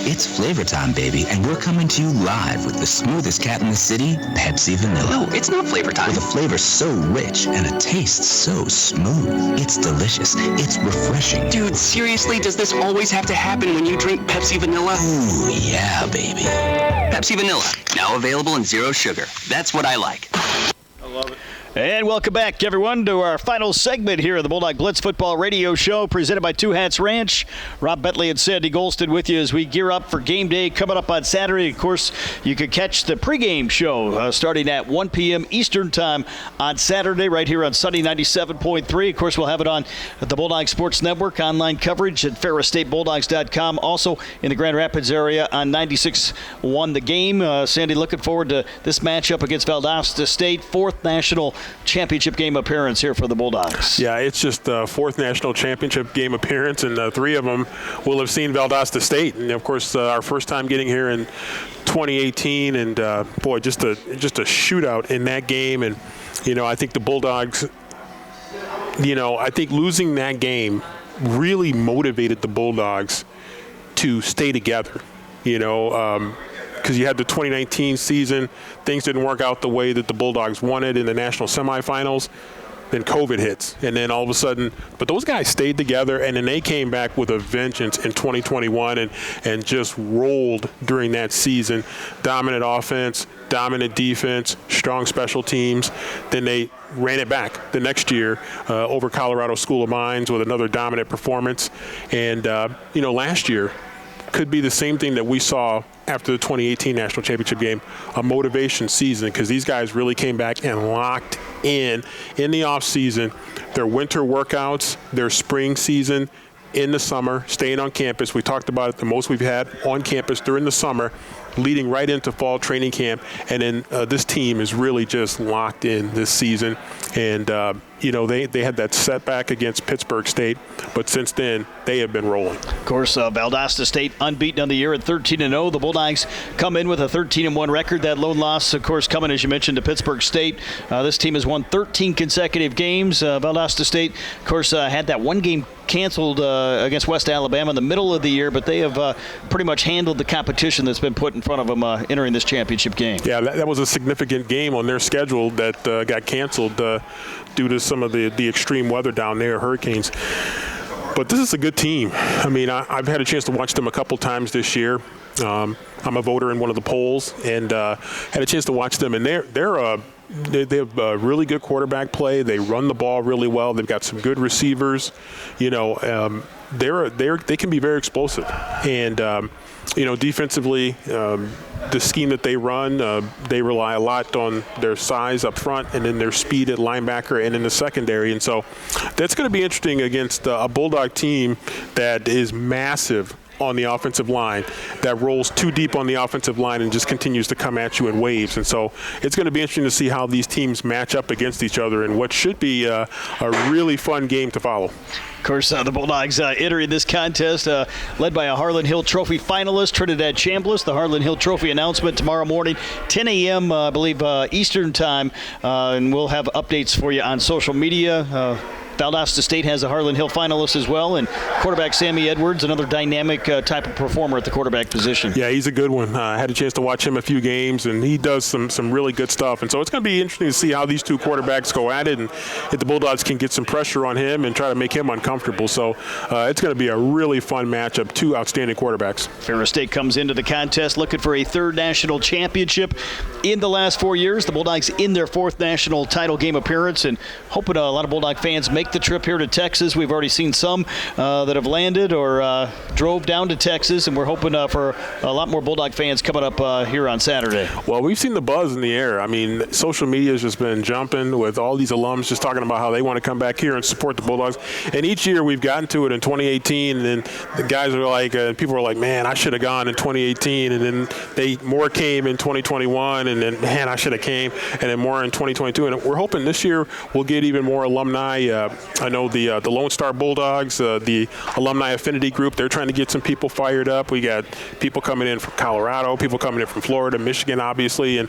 it's flavor time, baby, and we're coming to you live with the smoothest cat in the city, Pepsi Vanilla. No, it's not flavor time. With a flavor so rich and a taste so smooth. It's delicious. It's refreshing. Dude, seriously, does this always have to happen when you drink Pepsi Vanilla? Ooh, yeah, baby. Pepsi Vanilla, now available in 0 sugar. That's what I like. I love it. And welcome back, everyone, to our final segment here of the Bulldog Blitz Football Radio Show presented by Two Hats Ranch. Rob Bentley and Sandy Golston with you as we gear up for game day coming up on Saturday. Of course, you can catch the pregame show starting at 1 p.m. Eastern Time on Saturday right here on Sunny 97.3. Of course, we'll have it on the Bulldog Sports Network, online coverage at ferrisstatebulldogs.com. Also in the Grand Rapids area on 96.1 The Game. Sandy, looking forward to this matchup against Valdosta State, 4th national championship game appearance here for the Bulldogs. Yeah, it's just the 4th national championship game appearance, and 3 of them will have seen Valdosta State. And, of course, our first time getting here in 2018, and, boy, just a shootout in that game. And, I think the Bulldogs, I think losing that game really motivated the Bulldogs to stay together, because you had the 2019 season. Things didn't work out the way that the Bulldogs wanted in the national semifinals. Then COVID hits, and then all of a sudden, but those guys stayed together, and then they came back with a vengeance in 2021 and just rolled during that season. Dominant offense, dominant defense, strong special teams. Then they ran it back the next year over Colorado School of Mines with another dominant performance. And, last year could be the same thing that we saw after the 2018 national championship game, a motivation season, because these guys really came back and locked in the offseason, their winter workouts, their spring season, in the summer, staying on campus. We talked about it, the most we've had on campus during the summer, leading right into fall training camp. And then this team is really just locked in this season. And, they had that setback against Pittsburgh State, but since then, they have been rolling. Of course, Valdosta State unbeaten on the year at 13-0. The Bulldogs come in with a 13-1 record. That lone loss, of course, coming, as you mentioned, to Pittsburgh State. This team has won 13 consecutive games. Valdosta State, of course, had that one game canceled against West Alabama in the middle of the year, but they have pretty much handled the competition that's been put in front of them entering this championship game. Yeah, that was a significant game on their schedule that got canceled due to some of the extreme weather down there, hurricanes. But this is a good team. I mean, I've had a chance to watch them a couple times this year. I'm a voter in one of the polls, and had a chance to watch them, and they have really good quarterback play. They run the ball really well. They've got some good receivers. They can be very explosive. And defensively, the scheme that they run, they rely a lot on their size up front and then their speed at linebacker and in the secondary. And so that's going to be interesting against a Bulldog team that is massive on the offensive line that rolls too deep on the offensive line and just continues to come at you in waves. And so it's going to be interesting to see how these teams match up against each other in what should be a really fun game to follow. Of course, the Bulldogs entering this contest led by a Harlan Hill Trophy finalist, Trinidad Chambliss. The Harlan Hill Trophy announcement tomorrow morning, 10 a.m., I believe, Eastern time. And we'll have updates for you on social media. Valdosta State has a Harlan Hill finalist as well, and quarterback Sammy Edwards, another dynamic type of performer at the quarterback position. Yeah, he's a good one. I had a chance to watch him a few games, and he does some really good stuff. And so it's going to be interesting to see how these two quarterbacks go at it, and if the Bulldogs can get some pressure on him and try to make him uncomfortable. So it's going to be a really fun matchup, two outstanding quarterbacks. Ferris State comes into the contest looking for a third national championship in the last 4 years. The Bulldogs in their fourth national title game appearance, and hoping a lot of Bulldog fans make the trip here to Texas. We've already seen some that have landed or drove down to Texas, and we're hoping for a lot more Bulldog fans coming up here on Saturday. Well, we've seen the buzz in the air. I mean, social media has just been jumping with all these alums just talking about how they want to come back here and support the Bulldogs. And each year we've gotten to it in 2018, and then the guys are like, people are like, man, I should have gone in 2018, and then more came in 2021, and then, man, I should have came, and then more in 2022. And we're hoping this year we'll get even more alumni. I know the Lone Star Bulldogs, the Alumni Affinity Group, they're trying to get some people fired up. We got people coming in from Colorado, people coming in from Florida, Michigan, obviously, and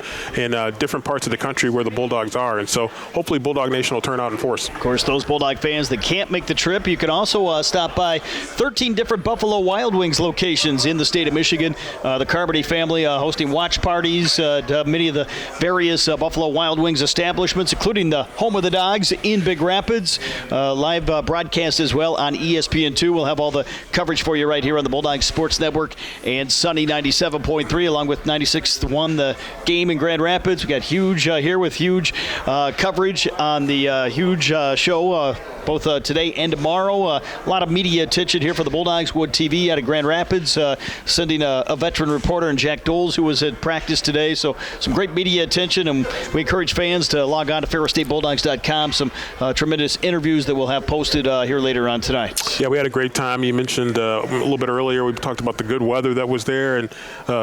different parts of the country where the Bulldogs are. And so hopefully Bulldog Nation will turn out in force. Of course, those Bulldog fans that can't make the trip, you can also stop by 13 different Buffalo Wild Wings locations in the state of Michigan. The Carmody family hosting watch parties at many of the various Buffalo Wild Wings establishments, including the home of the Dogs in Big Rapids. Live broadcast as well on ESPN2. We'll have all the coverage for you right here on the Bulldog Sports Network and Sunny 97.3, along with 96.1, the game in Grand Rapids. We got Huge here with huge coverage on the Huge show both today and tomorrow. A lot of media attention here for the Bulldogs. Wood TV out of Grand Rapids, sending a veteran reporter, and Jack Doles, who was at practice today. So some great media attention, and we encourage fans to log on to ferrisstatebulldogs.com. Some tremendous interviews that we'll have posted here later on tonight. Yeah, we had a great time. You mentioned a little bit earlier, we talked about the good weather that was there, and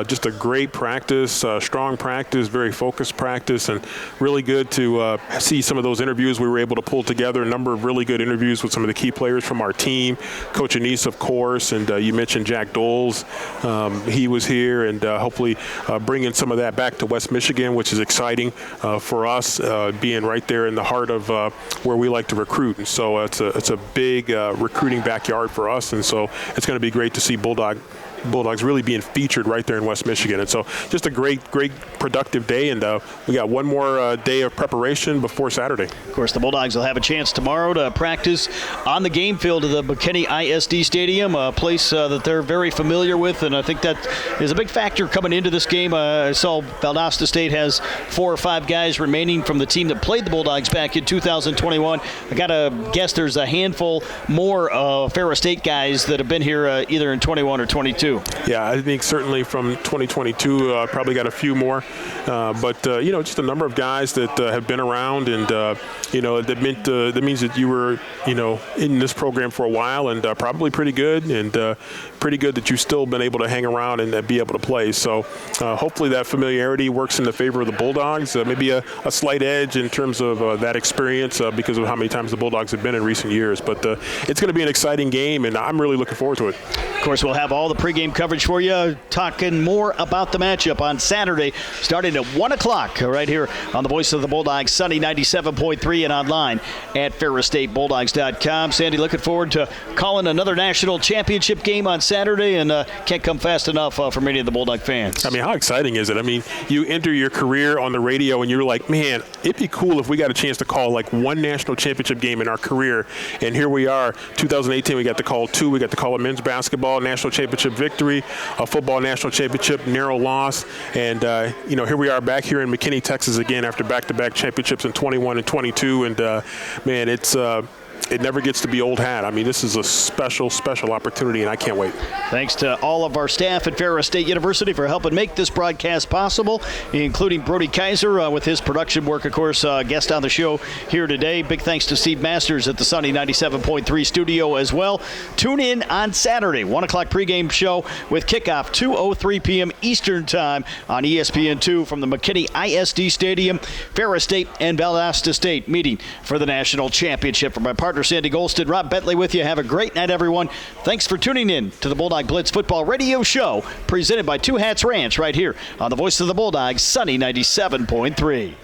just a great practice, strong practice, very focused practice, and really good to see some of those interviews we were able to pull together. A number of really good interviews with some of the key players from our team. Coach Anise, of course, and you mentioned Jack Doles. He was here, and hopefully bringing some of that back to West Michigan, which is exciting for us, being right there in the heart of where we like to recruit. And so it's a big recruiting backyard for us, and so it's going to be great to see Bulldogs really being featured right there in West Michigan. And so just a great productive day, and we got one more day of preparation before Saturday. Of course, the Bulldogs will have a chance tomorrow to practice on the game field of the McKinney ISD Stadium, a place that they're very familiar with, and I think that is a big factor coming into this game. I saw Valdosta State has 4 or 5 guys remaining from the team that played the Bulldogs back in 2021. I got to guess there's a handful more Ferris State guys that have been here either in 21 or 22. Yeah, I think certainly from 2022, probably got a few more. But just a number of guys that have been around, and, that means that you were, in this program for a while, and probably pretty good, and pretty good that you've still been able to hang around and be able to play. So hopefully that familiarity works in the favor of the Bulldogs. Maybe a slight edge in terms of that experience because of how many times the Bulldogs have been in recent years. But it's going to be an exciting game, and I'm really looking forward to it. Of course, we'll have all the pregame coverage for you, talking more about the matchup on Saturday, starting at 1 o'clock right here on the Voice of the Bulldogs, Sunny 97.3, and online at ferrisstatebulldogs.com. Sandy, looking forward to calling another national championship game on Saturday, and can't come fast enough for many of the Bulldog fans. I mean, how exciting is it? I mean, you enter your career on the radio, and you're like, man, it'd be cool if we got a chance to call like one national championship game in our career. And here we are, 2018, we got to call 2. We got to call a men's basketball national championship victory, a football national championship narrow loss, and here we are back here in McKinney, Texas again after back-to-back championships in 21 and 22, and man, it's it never gets to be old hat. I mean, this is a special, special opportunity, and I can't wait. Thanks to all of our staff at Ferris State University for helping make this broadcast possible, including Brody Kaiser with his production work, of course, guest on the show here today. Big thanks to Steve Masters at the Sunny 97.3 studio as well. Tune in on Saturday, 1 o'clock pregame show with kickoff 2:03 p.m. Eastern Time on ESPN2 from the McKinney ISD Stadium. Ferris State and Valdosta State meeting for the national championship. For my partner Sandy Golston, Rob Bentley with you. Have a great night, everyone. Thanks for tuning in to the Bulldog Blitz Football Radio Show, presented by Two Hats Ranch right here on the Voice of the Bulldogs, Sunny 97.3.